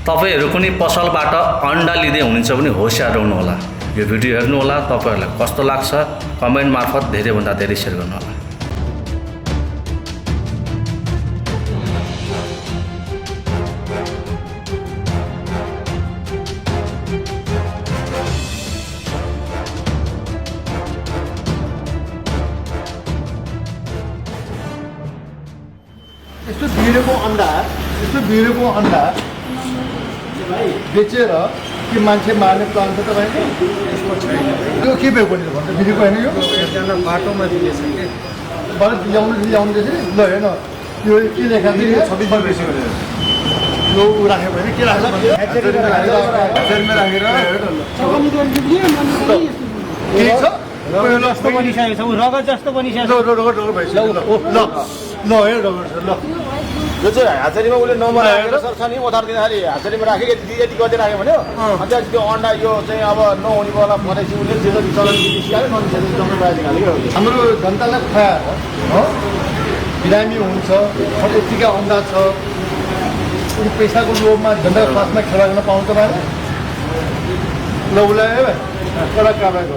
तपाईहरु कुनै पसलबाट अन्डा लिँदै हुनुहुन्छ भने होशियार रहनु होला। यो भिडियो हेर्नु होला, तपाईहरुलाई कस्तो लाग्छ कमेन्ट मार्फत धेरै भन्दा धेरै शेयर गर्नु होला। यस्तो भिडेको अन्डा बेचेर कि मान्छे मार्ने प्लान छ तपाईँको? यो के भएको नि भन्दा भिडेको होइन यो एकजना बाटोमा दिएछ कि ल्याउँदैछ नि। ल हेर्न यो के लेखा छ यो राख्यो भने के राख्छ के छ जस्तो बनिसकेको छ, रगत जस्तो बनिसकेको छ। ल हेर ल जो चाहिँ हाचरीमा उसले नमराएर सर्छ नि ओथार दिँदाखेरि हाचरीमा राखेको यति गर्दै राख्यो भने अन्त त्यो अन्डा यो चाहिँ अब नहुने बेला भनेपछि उसले जेल चलन निस्कायो ननिस्केर जम्मै बाहिर निकाल्यो। हाम्रो जनतालाई खुवाएर हो बिरामी हुन्छ, यतिका अन्डा छ, पैसाको लोभमा जनताको स्वास्थ्यमा खेला गर्न पाउँछ भने ल उसलाई कडा कारवाही गर्छ।